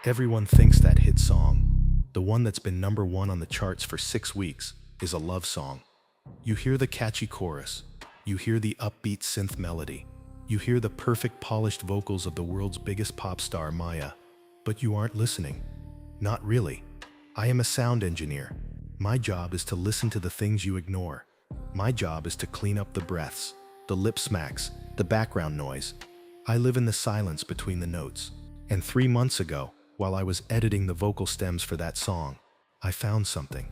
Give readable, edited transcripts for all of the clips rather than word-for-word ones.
Everyone thinks that hit song, the one that's been #1 on the charts for 6 weeks, is a love song. You hear the catchy chorus, you hear the upbeat synth melody, you hear the perfect polished vocals of the world's biggest pop star, Maya. But you aren't listening. Not really. I am a sound engineer. My job is to listen to the things you ignore. My job is to clean up the breaths, the lip smacks, the background noise. I live in the silence between the notes. And 3 months ago, while I was editing the vocal stems for that song, I found something.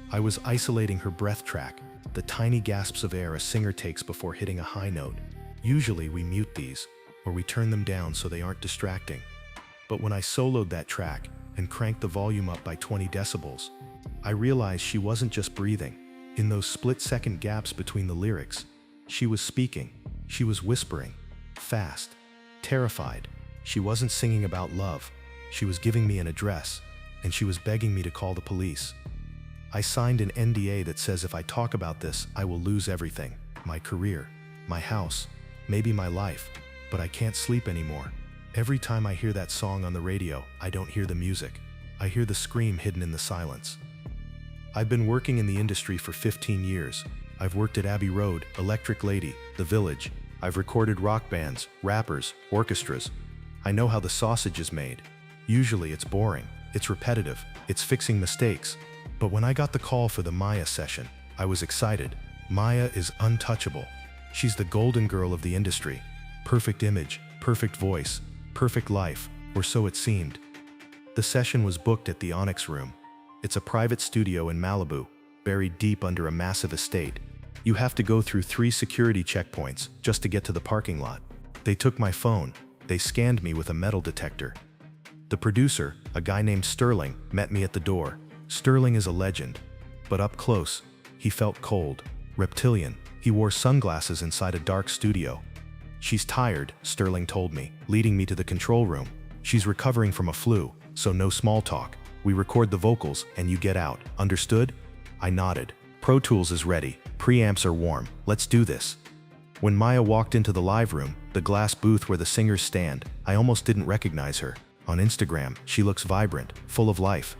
I was isolating her breath track, the tiny gasps of air a singer takes before hitting a high note. Usually we mute these, or we turn them down so they aren't distracting. But when I soloed that track and cranked the volume up by 20 decibels, I realized she wasn't just breathing. In those split-second gaps between the lyrics, she was speaking. She was whispering, fast, terrified. She wasn't singing about love. She was giving me an address, and she was begging me to call the police. I signed an NDA that says if I talk about this, I will lose everything. My career, my house, maybe my life, but I can't sleep anymore. Every time I hear that song on the radio, I don't hear the music. I hear the scream hidden in the silence. I've been working in the industry for 15 years. I've worked at Abbey Road, Electric Lady, The Village. I've recorded rock bands, rappers, orchestras. I know how the sausage is made. Usually it's boring, it's repetitive, it's fixing mistakes. But when I got the call for the Maya session, I was excited. Maya is untouchable. She's the golden girl of the industry. Perfect image, perfect voice, perfect life, or so it seemed. The session was booked at the Onyx Room. It's a private studio in Malibu, buried deep under a massive estate. You have to go through 3 security checkpoints just to get to the parking lot. They took my phone. They scanned me with a metal detector. The producer, a guy named Sterling, met me at the door. Sterling is a legend, but up close, he felt cold, reptilian. He wore sunglasses inside a dark studio. "She's tired," Sterling told me, leading me to the control room. "She's recovering from a flu, so no small talk. We record the vocals and you get out. Understood?" I nodded. "Pro Tools is ready. Preamps are warm. Let's do this." When Maya walked into the live room, the glass booth where the singers stand, I almost didn't recognize her. On Instagram, she looks vibrant, full of life.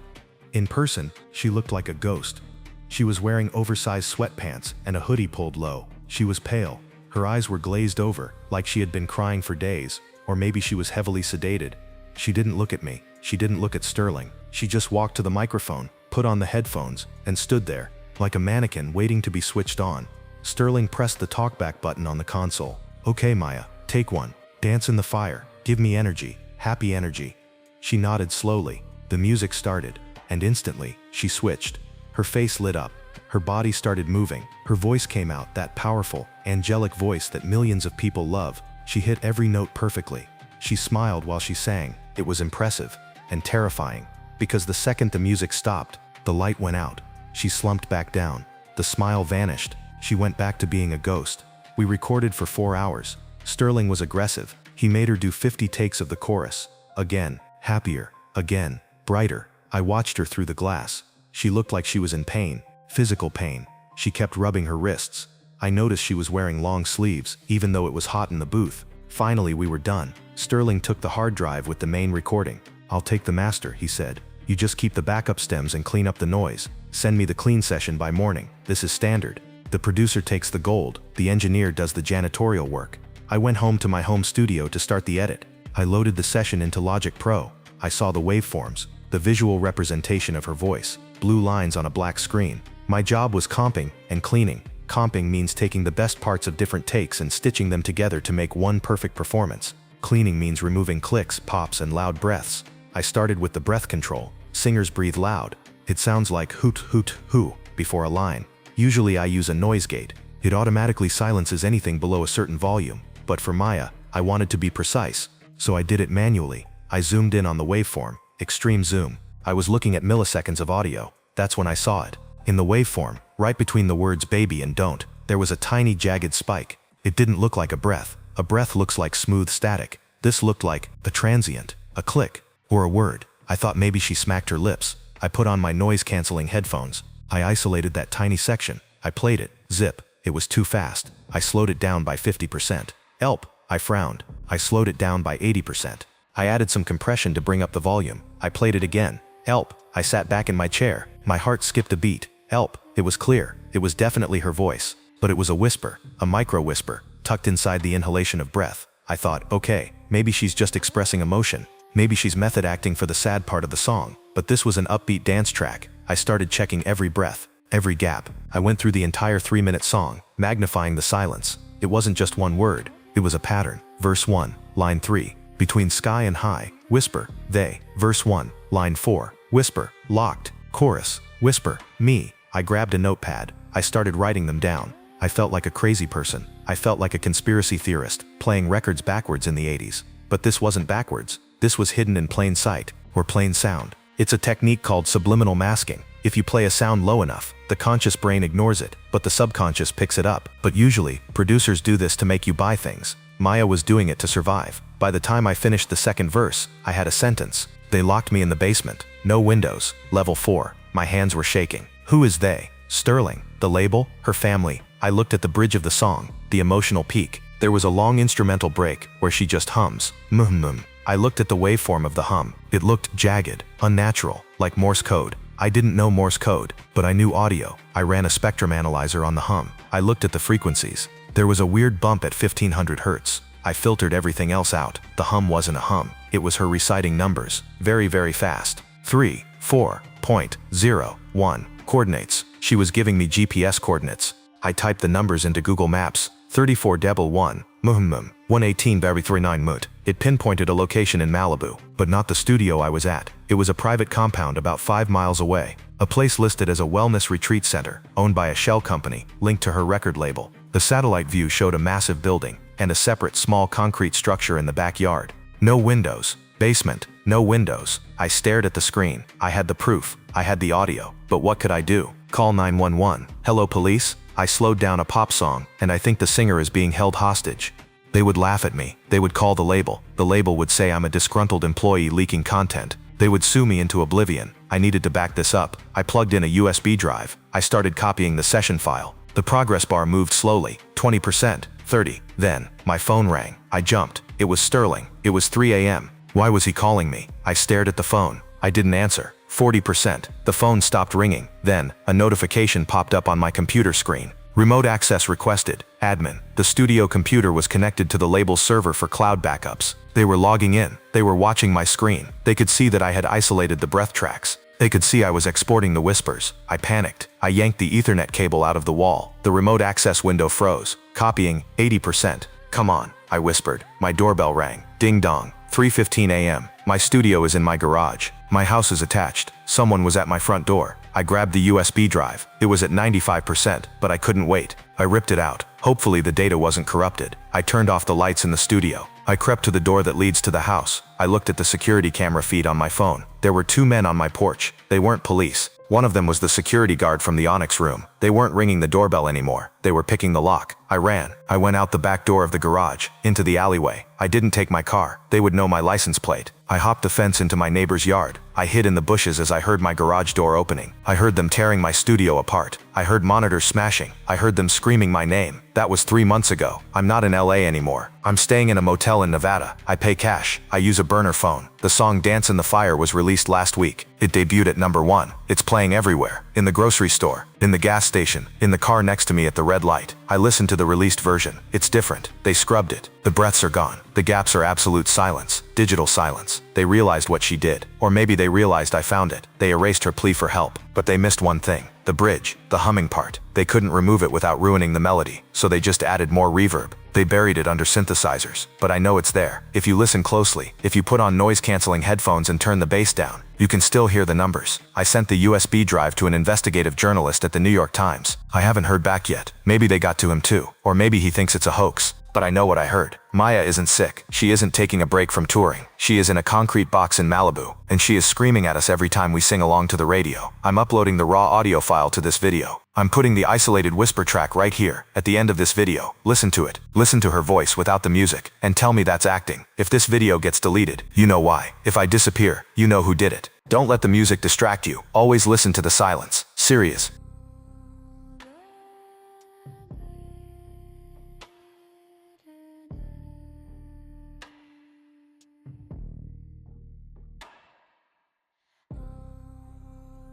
In person, she looked like a ghost. She was wearing oversized sweatpants and a hoodie pulled low. She was pale. Her eyes were glazed over, like she had been crying for days, or maybe she was heavily sedated. She didn't look at me. She didn't look at Sterling. She just walked to the microphone, put on the headphones, and stood there, like a mannequin waiting to be switched on. Sterling pressed the talkback button on the console. "Okay, Maya, take one. Dance in the fire. Give me energy. Happy energy." She nodded slowly. The music started, and instantly, she switched. Her face lit up. Her body started moving. Her voice came out, that powerful, angelic voice that millions of people love. She hit every note perfectly. She smiled while she sang. It was impressive and terrifying, because the second the music stopped, the light went out. She slumped back down. The smile vanished. She went back to being a ghost. We recorded for 4 hours. Sterling was aggressive. He made her do 50 takes of the chorus. Again, happier, again, brighter. I watched her through the glass. She looked like she was in pain, physical pain. She kept rubbing her wrists. I noticed she was wearing long sleeves, even though it was hot in the booth. Finally, we were done. Sterling took the hard drive with the main recording. "I'll take the master," he said. "You just keep the backup stems and clean up the noise. Send me the clean session by morning. This is standard." The producer takes the gold. The engineer does the janitorial work. I went home to my home studio to start the edit. I loaded the session into Logic Pro. I saw the waveforms, the visual representation of her voice, blue lines on a black screen. My job was comping and cleaning. Comping means taking the best parts of different takes and stitching them together to make one perfect performance. Cleaning means removing clicks, pops, and loud breaths. I started with the breath control. Singers breathe loud. It sounds like hoot, hoot, hoo before a line. Usually I use a noise gate. It automatically silences anything below a certain volume. But for Maya, I wanted to be precise, so I did it manually. I zoomed in on the waveform, extreme zoom. I was looking at milliseconds of audio. That's when I saw it. In the waveform, right between the words baby and don't, there was a tiny jagged spike. It didn't look like a breath. A breath looks like smooth static. This looked like a transient, a click, or a word. I thought maybe she smacked her lips. I put on my noise-canceling headphones. I isolated that tiny section. I played it. Zip. It was too fast. I slowed it down by 50%. Elp. I frowned. I slowed it down by 80%. I added some compression to bring up the volume. I played it again. Help. I sat back in my chair. My heart skipped a beat. Help. It was clear. It was definitely her voice. But it was a whisper, a micro whisper, tucked inside the inhalation of breath. I thought, okay, maybe she's just expressing emotion. Maybe she's method acting for the sad part of the song. But this was an upbeat dance track. I started checking every breath, every gap. I went through the entire 3-minute song, magnifying the silence. It wasn't just one word. It was a pattern. Verse 1, line 3. Between sky and high, whisper, they. Verse 1, line 4, whisper, locked. Chorus, whisper, me. I grabbed a notepad. I started writing them down. I felt like a crazy person. I felt like a conspiracy theorist, playing records backwards in the 80s. But this wasn't backwards. This was hidden in plain sight, or plain sound. It's a technique called subliminal masking. If you play a sound low enough, the conscious brain ignores it, but the subconscious picks it up. But usually, producers do this to make you buy things. Maya was doing it to survive. By the time I finished the second verse, I had a sentence. They locked me in the basement. No windows. Level 4. My hands were shaking. Who is they? Sterling. The label? Her family. I looked at the bridge of the song, the emotional peak. There was a long instrumental break where she just hums. Mmm. I looked at the waveform of the hum. It looked jagged, unnatural, like Morse code. I didn't know Morse code, but I knew audio. I ran a spectrum analyzer on the hum. I looked at the frequencies. There was a weird bump at 1500 hertz. I filtered everything else out. The hum wasn't a hum. It was her reciting numbers. Very, very fast. 3, 4.0, 1. Coordinates. She was giving me GPS coordinates. I typed the numbers into Google Maps. 34 Debel 1. 118 Barry 39 Mut. It pinpointed a location in Malibu, but not the studio I was at. It was a private compound about 5 miles away. A place listed as a wellness retreat center, owned by a shell company, linked to her record label. The satellite view showed a massive building, and a separate small concrete structure in the backyard. No windows. Basement. No windows. I stared at the screen. I had the proof. I had the audio. But what could I do? Call 911. Hello, police? I slowed down a pop song, and I think the singer is being held hostage. They would laugh at me. They would call the label. The label would say I'm a disgruntled employee leaking content. They would sue me into oblivion. I needed to back this up. I plugged in a USB drive. I started copying the session file. The progress bar moved slowly. 20%, 30. Then, my phone rang. I jumped. It was Sterling. It was 3 a.m. Why was he calling me? I stared at the phone. I didn't answer. 40%. The phone stopped ringing. Then, a notification popped up on my computer screen. Remote access requested. Admin. The studio computer was connected to the label's server for cloud backups. They were logging in. They were watching my screen. They could see that I had isolated the breath tracks. They could see I was exporting the whispers. I panicked. I yanked the Ethernet cable out of the wall. The remote access window froze. Copying, 80%. Come on, I whispered. My doorbell rang. Ding dong. 3:15 a.m. My studio is in my garage. My house is attached. Someone was at my front door. I grabbed the USB drive. It was at 95%, but I couldn't wait. I ripped it out. Hopefully the data wasn't corrupted. I turned off the lights in the studio. I crept to the door that leads to the house. I looked at the security camera feed on my phone. There were 2 men on my porch. They weren't police. One of them was the security guard from the Onyx room. They weren't ringing the doorbell anymore. They were picking the lock. I ran. I went out the back door of the garage, into the alleyway. I didn't take my car. They would know my license plate. I hopped the fence into my neighbor's yard. I hid in the bushes as I heard my garage door opening. I heard them tearing my studio apart. I heard monitors smashing. I heard them screaming my name. That was 3 months ago. I'm not in LA anymore. I'm staying in a motel in Nevada. I pay cash. I use a burner phone. The song Dance in the Fire was released last week. It debuted at #1. It's playing everywhere. In the grocery store, in the gas station, in the car next to me at the red light. I listened to the released version. It's different. They scrubbed it. The breaths are gone. The gaps are absolute silence. Digital silence. They realized what she did. Or maybe they realized I found it. They erased her plea for help. But they missed one thing. The bridge. The humming part. They couldn't remove it without ruining the melody. So they just added more reverb. They buried it under synthesizers. But I know it's there. If you listen closely, if you put on noise-canceling headphones and turn the bass down, you can still hear the numbers. I sent the USB drive to an investigative journalist at the New York Times. I haven't heard back yet. Maybe they got to him too. Or maybe he thinks it's a hoax. But I know what I heard. Maya isn't sick. She isn't taking a break from touring. She is in a concrete box in Malibu, and she is screaming at us every time we sing along to the radio. I'm uploading the raw audio file to this video. I'm putting the isolated whisper track right here, at the end of this video. Listen to it. Listen to her voice without the music, and tell me that's acting. If this video gets deleted, you know why. If I disappear, you know who did it. Don't let the music distract you. Always listen to the silence. Serious.